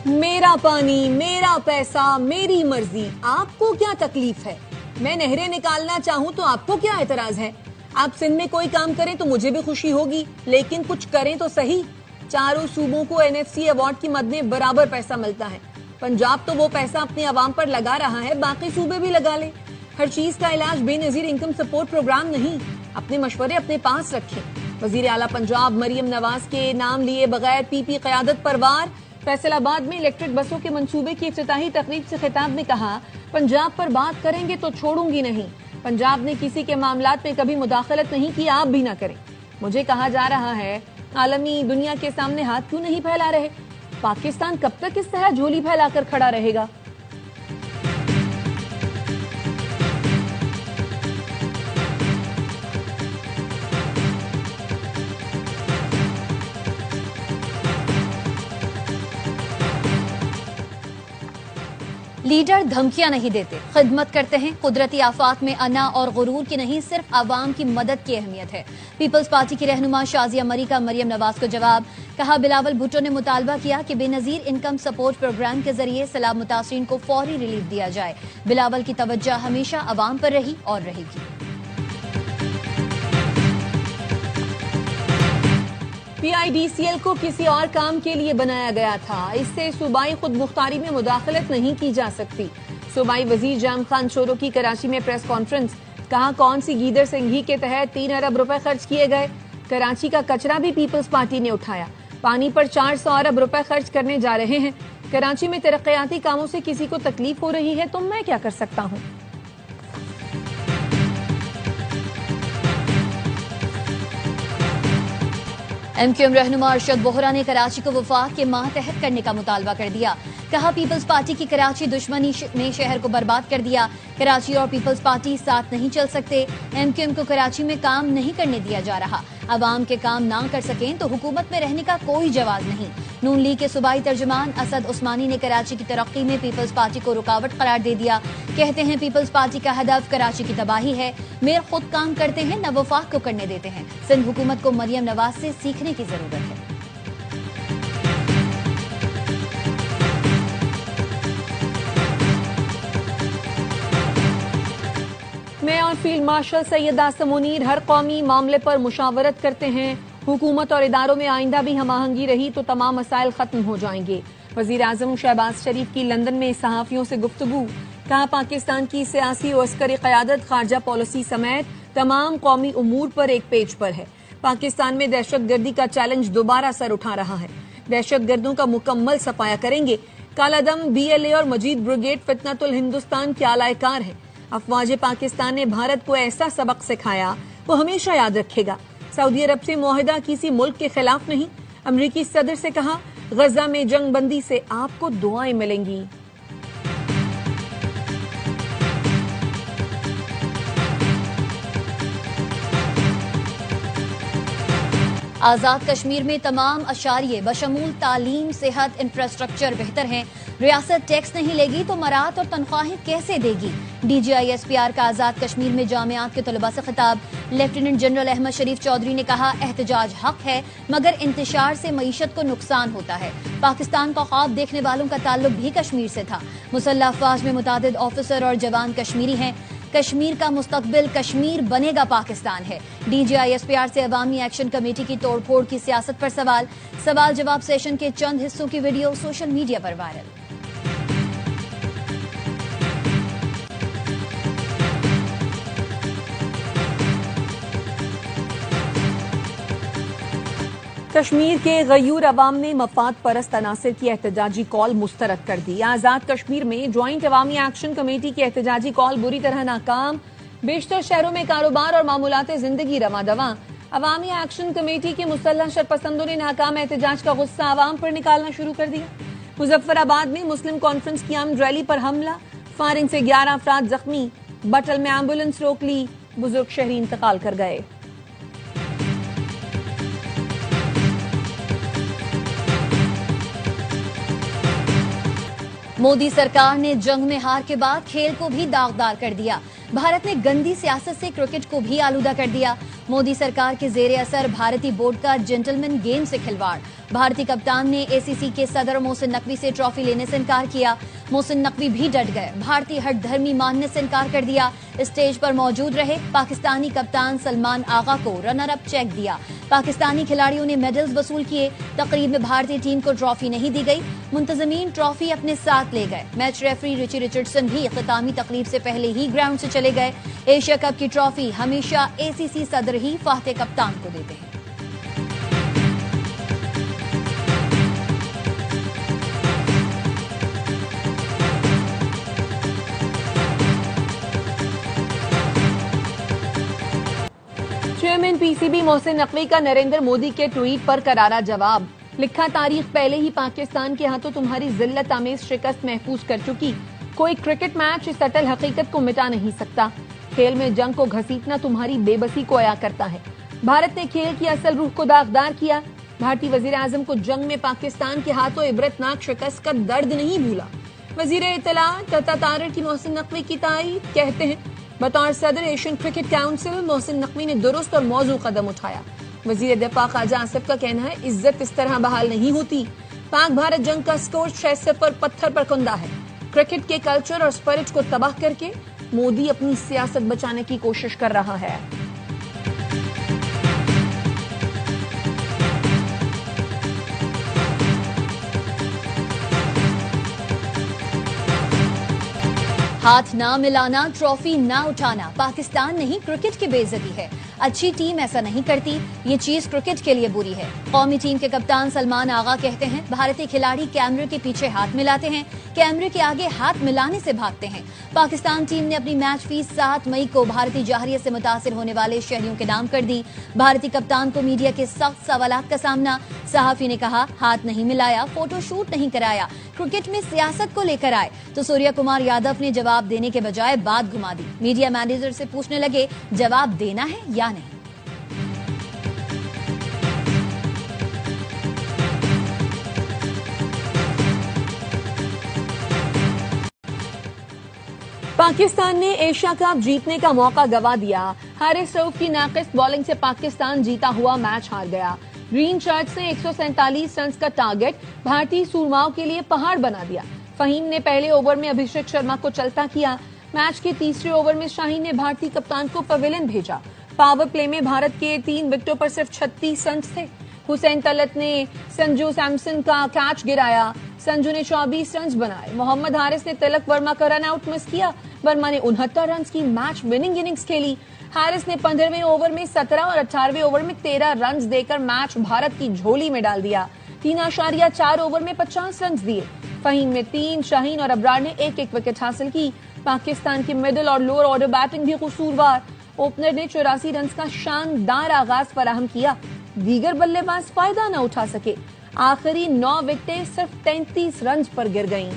मेरा पानी, मेरा पैसा, मेरी मर्जी, आपको क्या तकलीफ है? मैं नहरें निकालना चाहूं तो आपको क्या एतराज है? आप सिंध में कोई काम करें तो मुझे भी खुशी होगी, लेकिन कुछ करें तो सही। चारों सूबों को एनएफसी अवार्ड की मद में बराबर पैसा मिलता है। पंजाब तो वो पैसा अपने अवाम पर लगा रहा है, बाकी सूबे भी लगा ले। हर चीज का इलाज बेनजीर इनकम सपोर्ट प्रोग्राम नहीं। अपने मशवरे अपने पास रखें। वजीर आला पंजाब मरियम नवाज के नाम लिए बगैर पीपी क़यादत पर वार। फैसलाबाद में इलेक्ट्रिक बसों के मंसूबे की इफ्तिताही तकरीब से खिताब में कहा, पंजाब पर बात करेंगे तो छोड़ूंगी नहीं। पंजाब ने किसी के मामलात में कभी मुदाखलत नहीं की, आप भी ना करें। मुझे कहा जा रहा है आलमी दुनिया के सामने हाथ क्यों नहीं फैला रहे? पाकिस्तान कब तक इस तरह झोली फैलाकर खड़ा रहेगा? लीडर धमकियां नहीं देते, खिदमत करते हैं। कुदरती आफात में अना और गुरूर की नहीं, सिर्फ आवाम की मदद की अहमियत है। पीपल्स पार्टी की रहनुमा शाजिया मरी का मरियम नवाज को जवाब। कहा, बिलावल भुट्टो ने मुतालबा किया कि बेनजीर इनकम सपोर्ट प्रोग्राम के जरिए सैलाब मुतासरीन को फौरी रिलीफ दिया जाए। बिलावल की तवज्जो हमेशा आवाम पर रही और रहेगी। पीआईडीसीएल को किसी और काम के लिए बनाया गया था, इससे सूबाई खुद मुख्तारी में मुदाखलत नहीं की जा सकती। सूबाई वजीर जाम खान शोरो की कराची में प्रेस कॉन्फ्रेंस। कहा, कौन सी गीदड़ सिंघी के तहत 3 अरब रुपए खर्च किए गए? कराची का कचरा भी पीपल्स पार्टी ने उठाया। पानी पर 400 अरब रुपए खर्च करने जा रहे हैं। कराची में तरक्याती कामों से किसी को तकलीफ हो रही है तो मैं क्या कर सकता हूँ? एमक्यूएम रहनुमा अरशद बोहरा ने कराची को वफाक के मातहत करने का मुतालबा कर दिया। कहा, पीपल्स पार्टी की कराची दुश्मनी में शहर को बर्बाद कर दिया। कराची और पीपल्स पार्टी साथ नहीं चल सकते। एमक्यूएम को कराची में काम नहीं करने दिया जा रहा। अवाम के काम ना कर सकें तो हुकूमत में रहने का कोई जवाब नहीं। नून लीग के सूबाई तर्जुमान असद उस्मानी ने कराची की तरक्की में पीपल्स पार्टी को रुकावट करार दे दिया। कहते हैं, पीपल्स पार्टी का हदफ कराची की तबाही है। मेयर खुद काम करते हैं, न वफाक को करने देते हैं। सिंध हुकूमत को मरियम नवाज से सीखने की जरूरत है। मैं और फील्ड मार्शल सैयद आसम मुनीर हर कौमी मामले पर मुशावरत करते हैं। हुकूमत और इदारों में आइंदा भी हम-आहंगी रही तो तमाम मसाइल खत्म हो जाएंगे। वजीर आजम शहबाज शरीफ की लंदन में सहाफियों से गुफ्तगू। कहा, पाकिस्तान की सियासी और अस्करी क़यादत खारजा पॉलिसी समेत तमाम कौमी उमूर पर एक पेज पर है। पाकिस्तान में दहशतगर्दी का चैलेंज दोबारा सर उठा रहा है। दहशतगर्दों का मुकम्मल सफाया करेंगे। कालादम, BLA और मजीद ब्रिगेड फितनतुल हिंदुस्तान के आलायकार है। अफवाज पाकिस्तान ने भारत को ऐसा सबक सिखाया वो हमेशा याद रखेगा। सऊदी अरब से मुआहिदा किसी मुल्क के खिलाफ नहीं। अमरीकी सदर से कहा, गजा में जंग बंदी से आपको दुआएं मिलेंगी। आजाद कश्मीर में तमाम अशारिये बशमूल तालीम, सेहत, इंफ्रास्ट्रक्चर बेहतर हैं। रियासत टैक्स नहीं लेगी तो मराहत और तनख्वाहें कैसे देगी? DGISPR का आजाद कश्मीर में जामियात के तलबा से खिताब। लेफ्टिनेंट जनरल अहमद शरीफ चौधरी ने कहा, एहतजाज हक है मगर इंतशार से मईशत को नुकसान होता है। पाकिस्तान का ख्वाब देखने वालों का ताल्लुक भी कश्मीर से था। मुसल्लह अफवाज में मुतादिद ऑफिसर और जवान कश्मीरी हैं। कश्मीर का मुस्तकबिल कश्मीर बनेगा पाकिस्तान है। DGISPR से अवामी एक्शन कमेटी की तोड़फोड़ की सियासत पर सवाल जवाब सेशन के चंद हिस्सों की वीडियो सोशल मीडिया पर वायरल। कश्मीर के गयूर अवाम ने मफाद परस्त अनासिर की एहतजाजी कॉल मुस्तरद कर दी। आजाद कश्मीर में ज्वाइंट अवामी एक्शन कमेटी की एहतजाजी कॉल बुरी तरह नाकाम। बेशतर शहरों में कारोबार और मामूलात जिंदगी रवा दवा। अवामी एक्शन कमेटी के मुसल्लह शरपसंदों ने नाकाम एहतजाज का गुस्सा अवाम पर निकालना शुरू कर दिया। मुजफ्फराबाद में मुस्लिम कॉन्फ्रेंस की आमद रैली पर हमला। फायरिंग से 11 अफराद जख्मी। बटल में एम्बुलेंस रोक ली। बुजुर्ग शहरी इंतकाल कर गए। मोदी सरकार ने जंग में हार के बाद खेल को भी दागदार कर दिया। भारत ने गंदी सियासत से क्रिकेट को भी आलूदा कर दिया। मोदी सरकार के जेर असर भारतीय बोर्ड का जेंटलमैन गेम से खिलवाड़। भारतीय कप्तान ने एसीसी के सदर मोहसिन नकवी से ट्रॉफी लेने से इनकार किया। मोहसिन नकवी भी डट गए, भारतीय हठधर्मी मानने से इनकार कर दिया। स्टेज पर मौजूद रहे पाकिस्तानी कप्तान सलमान आगा को रनर अप चेक दिया। पाकिस्तानी खिलाड़ियों ने मेडल्स वसूल किए। तकरीब में भारतीय टीम को ट्रॉफी नहीं दी गई, मुंतजमीन ट्रॉफी अपने साथ ले गए। मैच रेफरी रिची रिचर्डसन भी इख्तितामी तकरीब से पहले ही ग्राउंड से चले गए। एशिया कप की ट्रॉफी हमेशा एसीसी सदर ही फाते कप्तान को देते हैं। चेयरमैन पीसीबी मोहसिन नकवी का नरेंद्र मोदी के ट्वीट पर करारा जवाब। लिखा, तारीख पहले ही पाकिस्तान के हाथों तुम्हारी जिल्लत आमेज शिकस्त महफूज कर चुकी। कोई क्रिकेट मैच इस अटल हकीकत को मिटा नहीं सकता। खेल में जंग को घसीटना तुम्हारी बेबसी को अया करता है। भारत ने खेल की असल रूह को दागदार किया। भारतीय वजीर आजम को जंग में पाकिस्तान के हाथों इबरतनाक शिकस्त का दर्द नहीं भूला। वजीर इत्तला तथा तारड़ की मोहसिन नकवी की तारीफ, कहते हैं, बतौर सदर Asian cricket council Mohsin Naqvi ने दुरुस्त और मौजू कदम उठाया। वजीर दिफा ख्वाजा आसिफ का कहना है, इज्जत इस तरह बहाल नहीं होती। पाक भारत जंग का स्कोर 6-0 पत्थर पर कुंदा है। क्रिकेट के कल्चर और स्पिरिट को तबाह करके मोदी अपनी सियासत बचाने की कोशिश कर रहा है। हाथ ना मिलाना, ट्रॉफी ना उठाना पाकिस्तान नहीं क्रिकेट की बेइज्जती है। अच्छी टीम ऐसा नहीं करती, ये चीज क्रिकेट के लिए बुरी है। कौमी टीम के कप्तान सलमान आगा कहते हैं, भारतीय खिलाड़ी कैमरे के पीछे हाथ मिलाते हैं, कैमरे के आगे हाथ मिलाने से भागते हैं। पाकिस्तान टीम ने अपनी मैच फीस 7 मई को भारतीय जाहिरियत से मुतासिर होने वाले शहरियों के नाम कर दी। भारतीय कप्तान को मीडिया के सख्त सवालात का सामना। सहाफी ने कहा, हाथ नहीं मिलाया, फोटो शूट नहीं कराया, क्रिकेट में सियासत को लेकर आए। तो सूर्य कुमार यादव ने जवाब देने के बजाय बात घुमा दी। मीडिया मैनेजर से पूछने लगे, जवाब देना है या नहीं। पाकिस्तान ने एशिया कप जीतने का मौका गवा दिया। हारिस रऊफ की नाकिस बॉलिंग से पाकिस्तान जीता हुआ मैच हार गया। ग्रीन शर्ट्स ने 147 रन का टारगेट भारतीय सूरमाओं के लिए पहाड़ बना दिया। फहीम ने पहले ओवर में अभिषेक शर्मा को चलता किया। मैच के तीसरे ओवर में शाहीन ने भारतीय कप्तान को पवेलियन भेजा। पावर प्ले में भारत के 3 विकेटों पर सिर्फ 36 रन थे। हुसैन तलत ने संजू सैमसन का कैच गिराया। संजू ने 24 रन बनाए। मोहम्मद हारिस ने तिलक वर्मा का रन आउट मिस किया। वर्मा ने 69 रन की मैच विनिंग इनिंग्स खेली। हारिस ने 15वें ओवर में 17 और 18वें ओवर में 13 रन देकर मैच भारत की झोली में डाल दिया। 3.4 ओवर में 50 रन दिए। फहीम ने 3, शाहीन और अब्रार ने 1-1 विकेट हासिल की। पाकिस्तान की मिडिल और लोअर ऑर्डर बैटिंग भी कसूरवार। ओपनर ने 84 रन का शानदार आगाज फराहम किया। दीगर बल्लेबाज फायदा न उठा सके। आखिरी 9 विकेटें सिर्फ 33 रन पर गिर गईं।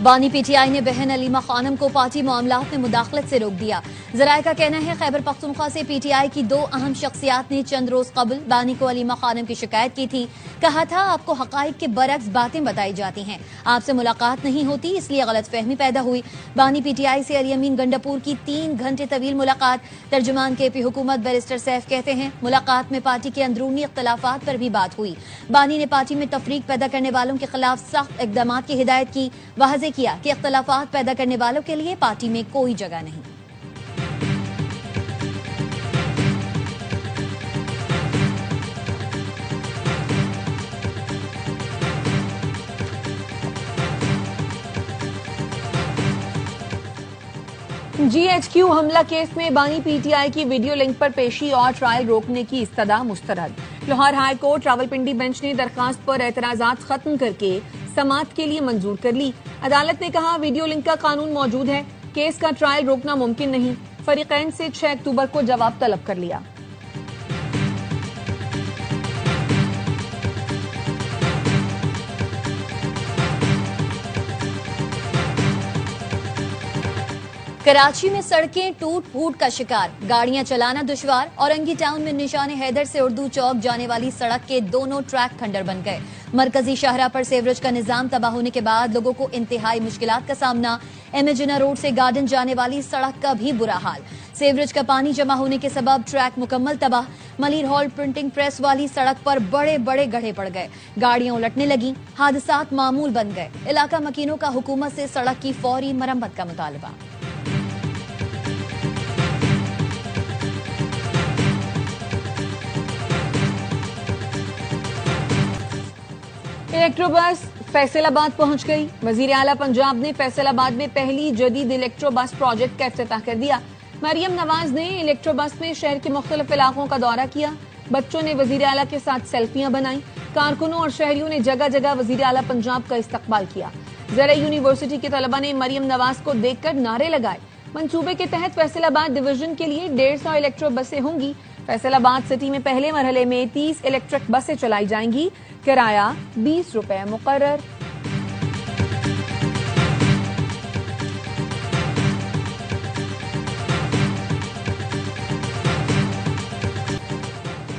बानी पीटीआई ने बहन अलीमा खानम को पार्टी मामलात में मुदाखलत से रोक दिया। जराये का कहना है, खैबर पख्तूनख्वा से पीटीआई की 2 अहम शख्सियात ने चंद रोज कबल बानी को अलीमा खानम की शिकायत की थी। कहा था, आपको हकाइक के बरक्स बातें बताई जाती हैं, आपसे मुलाकात नहीं होती, इसलिए गलतफहमी पैदा हुई। बानी पीटीआई से अली अमीन गंडापुर की 3 घंटे तवील मुलाकात। तर्जुमान केपी हुकूमत बैरिस्टर सैफ कहते हैं, मुलाकात में पार्टी के अंदरूनी इख्तलाफात पर भी बात हुई। बानी ने पार्टी में तफरीक पैदा करने वालों के खिलाफ सख्त इकदाम की हिदायत की। वाज़ेह किया कि इख्तलाफात पैदा करने वालों के लिए पार्टी में कोई जगह नहीं। जीएचक्यू हमला केस में बानी पीटीआई की वीडियो लिंक पर पेशी और ट्रायल रोकने की इस्तदा मुस्तरद। Lahore high court Rawalpindi bench ने दरखास्त पर एतराजात खत्म करके समाअत के लिए मंजूर कर ली। अदालत ने कहा, वीडियो लिंक का कानून मौजूद है, केस का ट्रायल रोकना मुमकिन नहीं। फरीकैन से 6 अक्टूबर को जवाब तलब कर लिया। कराची में सड़कें टूट फूट का शिकार, गाड़ियां चलाना दुश्वार। औरंगी टाउन में निशान हैदर से उर्दू चौक जाने वाली सड़क के दोनों ट्रैक खंडर बन गए। मरकजी शाहरा पर सेवरेज का निजाम तबाह होने के बाद लोगों को इंतहाई मुश्किलात का सामना। एमेजिना रोड से गार्डन जाने वाली सड़क का भी बुरा हाल। सेवरेज का पानी जमा होने के सबब ट्रैक मुकम्मल तबाह। मलिर हॉल प्रिंटिंग प्रेस वाली सड़क पर बड़े बड़े गड्ढे पड़ गए, गाड़ियां उलटने लगी, हादसात मामूल बन गए। इलाका मकीनों का हुकूमत से सड़क की फौरी मरम्मत का मुतालबा। इलेक्ट्रोबस फैसलाबाद पहुंच गई। वजीर आला पंजाब ने फैसलाबाद में पहली जदीद इलेक्ट्रोबस प्रोजेक्ट का इफ्तिताह कर दिया। मरियम नवाज ने इलेक्ट्रोबस में शहर के मुख्तलिफ इलाकों का दौरा किया। बच्चों ने वजीर आला के साथ सेल्फियां बनाई। कारकुनों और शहरियों ने जगह जगह वजीर आला पंजाब का इस्तकबाल किया। ज़रा यूनिवर्सिटी के तलबा ने मरियम नवाज को देखकर नारे लगाए। मंसूबे के तहत फैसलाबाद डिवीजन के लिए 150 इलेक्ट्रो बसें होंगी। फैसलाबाद सिटी में पहले मरहले में 30 इलेक्ट्रिक बसें चलाई जाएंगी। किराया 20 रुपए मुकर्रर।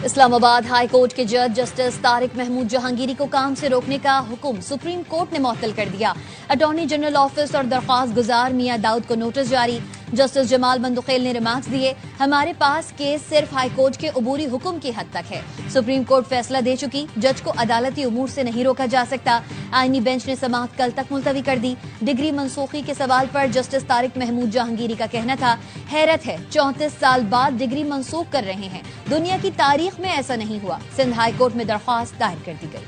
इस्लामाबाद हाई कोर्ट के जज जस्टिस तारिक महमूद जहांगीरी को काम से रोकने का हुक्म सुप्रीम कोर्ट ने मुअत्तल कर दिया। अटॉर्नी जनरल ऑफिस और दरख्वास्त गुजार मियां दाऊद को नोटिस जारी। जस्टिस जमाल बंदुखेल ने रिमार्क्स दिए, हमारे पास केस सिर्फ हाई कोर्ट के अबूरी हुक्म की हद तक है। सुप्रीम कोर्ट फैसला दे चुकी, जज को अदालती उमूर से नहीं रोका जा सकता। आईनी बेंच ने समाअत कल तक मुलतवी कर दी। डिग्री मनसूखी के सवाल पर जस्टिस तारिक महमूद जहांगीरी का कहना था, हैरत है 34 साल बाद डिग्री मनसूख कर रहे हैं, दुनिया की तारीख में ऐसा नहीं हुआ। सिंध हाई कोर्ट में दरख्वास्त दायर कर दी गई।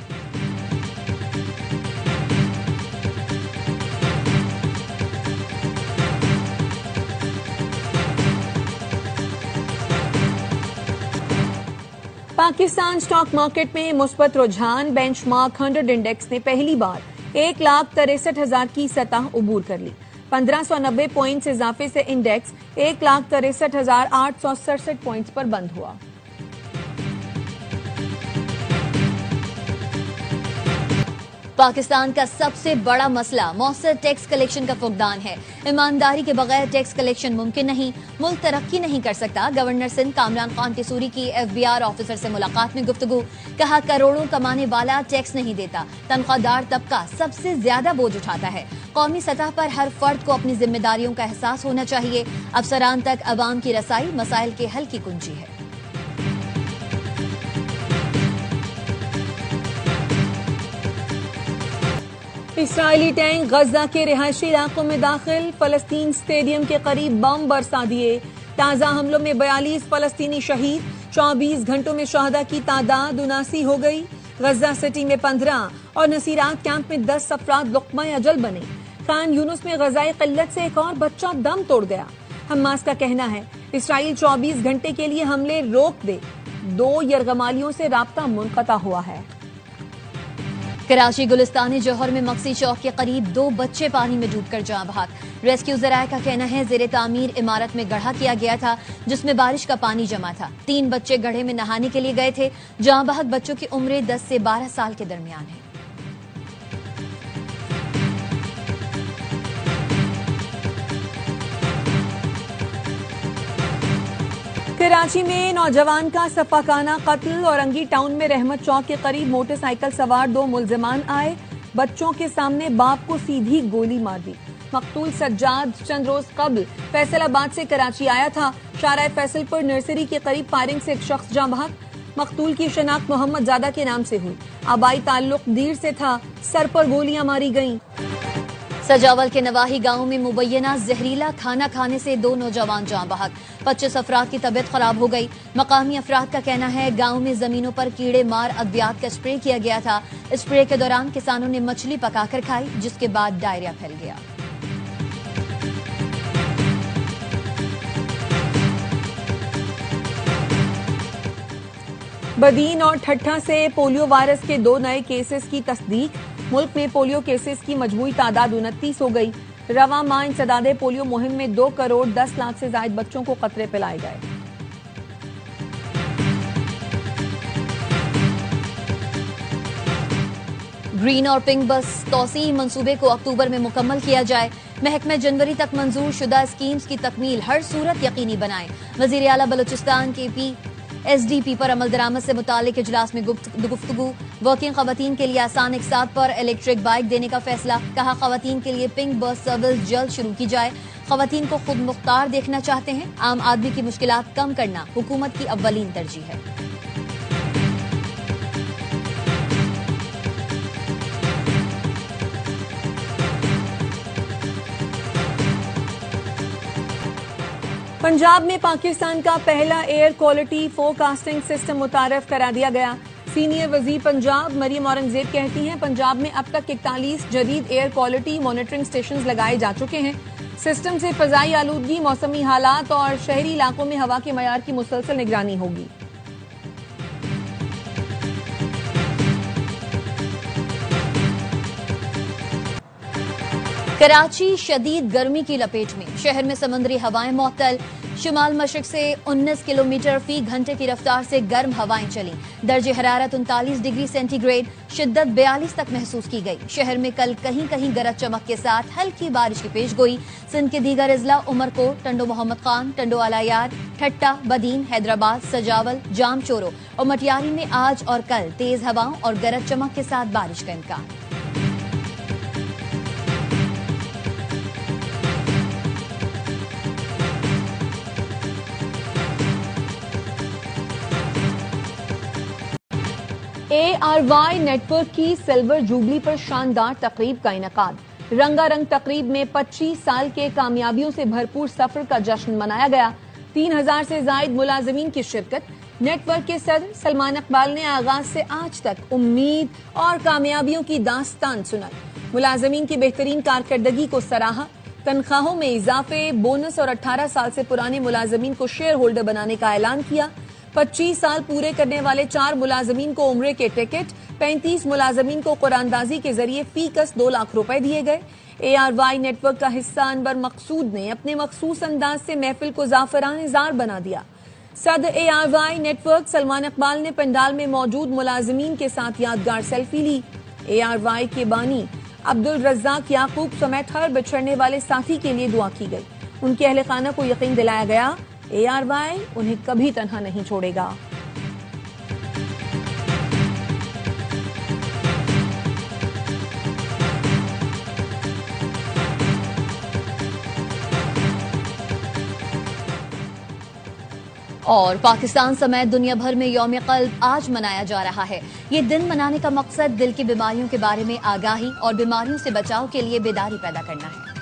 पाकिस्तान स्टॉक मार्केट में मुस्बत रुझान। बेंचमार्क 100 इंडेक्स ने पहली बार 1,63,000 की सतह उबूर कर ली। 1590 पॉइंट्स इजाफे से इंडेक्स 1,63,867 पॉइंट्स पर बंद हुआ। पाकिस्तान का सबसे बड़ा मसला मौसर टैक्स कलेक्शन का फुकदान है। ईमानदारी के बगैर टैक्स कलेक्शन मुमकिन नहीं, मुल्क तरक्की नहीं कर सकता। गवर्नर सिंध कामरान खान टेसूरी की FBR ऑफिसर से मुलाकात में गुफ्तगू। कहा, करोड़ों कमाने वाला टैक्स नहीं देता, तनख्वाहदार तबका सबसे ज्यादा बोझ उठाता है। कौमी सतह पर हर फर्द को अपनी जिम्मेदारियों का एहसास होना चाहिए। अफसरान तक अवाम की रसाई मसाइल के हल की कुंजी है। इस्राएली टैंक गजा के रिहायशी इलाकों में दाखिल। फलस्तीन स्टेडियम के करीब बम बरसा दिए। ताजा हमलों में 42 फलस्तीनी शहीद। 24 घंटों में शहदा की तादाद 79 हो गई। गजा सिटी में 15 और नसीरात कैंप में 10 अफराद लुक़मा अजल बने। खान यूनुस में गजाई किल्लत से एक और बच्चा दम तोड़ गया। हमास का कहना है, इसराइल 24 घंटे के लिए हमले रोक दे। 2 यरगमालियों से राब्ता मुनक़ता हुआ है। कराची गुलिस्तानी जौहर में मक्सी चौक के करीब 2 बच्चे पानी में डूबकर जाँ बहक। रेस्क्यू ज़राए का कहना है, ज़ेरे तामीर इमारत में गड्ढा किया गया था जिसमें बारिश का पानी जमा था। 3 बच्चे गड्ढे में नहाने के लिए गए थे। जाँ बहक बच्चों की उम्र 10 से 12 साल के दरमियान है। कराची में नौजवान का सफाकाना कत्ल। औरंगी टाउन में रहमत चौक के करीब मोटरसाइकिल सवार 2 मुलजिमान आए। बच्चों के सामने बाप को सीधी गोली मार दी। मकतूल सज्जाद चंद रोज कबल फैसलाबाद से कराची आया था। शारा फैसलपुर नर्सरी के करीब फायरिंग से एक शख्स जाँ बहक। मकतूल की शनाख्त मोहम्मद जादा के नाम से हुई। आबाई ताल्लुक दीर से था। सर पर गोलियां मारी गईं। सजावल के नवाही गांव में मुबैना जहरीला खाना खाने से 2 नौजवान जाँ बहक। 25 अफराद की तबीयत खराब हो गई। मकामी अफराद का कहना है, गांव में जमीनों पर कीड़े मार अद्वियात का स्प्रे किया गया था। स्प्रे के दौरान किसानों ने मछली पकाकर खाई, जिसके बाद डायरिया फैल गया। बदीन और ठट्ठा से पोलियो वायरस के 2 नए केसेस की तस्दीक। मुल्क में पोलियो केसेस की मजमूई तादाद 29 हो गई। रवा माह इंसदादे पोलियो मुहिम में 2 करोड़ 10 लाख से ज्यादा बच्चों को कतरे पिलाए गए। ग्रीन और पिंक बस तौसी मंसूबे को अक्टूबर में मुकम्मल किया जाए। महकमे जनवरी तक मंजूर शुदा स्कीम्स की तकमील हर सूरत यकीनी बनाए। वजीर आला बलूचिस्तान के पी SDP पर अमल दरामद से मुतालिक इजलास में गुफ्तगू। वर्किंग खवातीन के लिए आसान इकसात पर इलेक्ट्रिक बाइक देने का फैसला। कहा खवातीन के लिए पिंक बस सर्विस जल्द शुरू की जाए। खवातीन को खुद मुख्तार देखना चाहते हैं। आम आदमी की मुश्किलात कम करना हुकूमत की अव्वलीन तरजीह है। पंजाब में पाकिस्तान का पहला एयर क्वालिटी फोरकास्टिंग सिस्टम मुतारफ करा दिया गया। सीनियर वजीर पंजाब मरियम औरंगजेब कहती हैं पंजाब में अब तक 41 जदीद एयर क्वालिटी मॉनिटरिंग स्टेशन लगाए जा चुके हैं। सिस्टम से फजाई आलूदगी, मौसमी हालात और शहरी इलाकों में हवा के मयार की मुसलसल निगरानी होगी। कराची शदीद गर्मी की लपेट में। शहर में समुद्री हवाएं मअतल। शुमाल मशरक से 19 किलोमीटर फी घंटे की रफ्तार से गर्म हवाएं चली। दर्जे हरारत 39 डिग्री सेंटीग्रेड, शिद्दत 42 तक महसूस की गई। शहर में कल कहीं कहीं गरज चमक के साथ हल्की बारिश की पेशगोई। सिंध के दीगर अजला उमरकोट, टंडो मोहम्मद खान, टंडो आलायार, ठट्टा, बदीन, हैदराबाद, सजावल, जाम चोरो और मटियारी में आज और कल तेज हवाओं और गरज चमक के साथ बारिश का इम्कान। ARY नेटवर्क की सिल्वर जुबली पर शानदार तकरीब का इनेकाद। रंगारंग तकरीब में 25 साल के कामयाबियों से भरपूर सफर का जश्न मनाया गया। 3000 से जायद मुलाजमीन की शिरकत। नेटवर्क के सदर सलमान इकबाल ने आगाज से आज तक उम्मीद और कामयाबियों की दास्तान सुनाई। मुलाजमीन की बेहतरीन कारकर्दगी को सराहा। तनख्वाहों में इजाफे, बोनस और 18 साल से पुराने मुलाजमीन को शेयर होल्डर बनाने का ऐलान किया। 25 साल पूरे करने वाले 4 मुलाजमीन को उम्रे के टिकट, 35 मुलाजमीन को कुरानदाजी के जरिए फीकस 2 लाख रुपए दिए गए। ARY नेटवर्क का हिस्सा अनवर मकसूद ने अपने मखसूस अंदाज से महफिल को जाफरान जार बना दिया। सदर ARY नेटवर्क सलमान इकबाल ने पंडाल में मौजूद मुलाजमीन के साथ यादगार सेल्फी ली। ARY के बानी अब्दुल रज्जाक याकूब समेत हर बिछड़ने वाले साथी के लिए दुआ की गई। उनके अहले खाना को यकीन दिलाया गया ARY उन्हें कभी तन्हा नहीं छोड़ेगा। और पाकिस्तान समेत दुनिया भर में यौम क़ल्ब आज मनाया जा रहा है। ये दिन मनाने का मकसद दिल की बीमारियों के बारे में आगाही और बीमारियों से बचाव के लिए बेदारी पैदा करना है।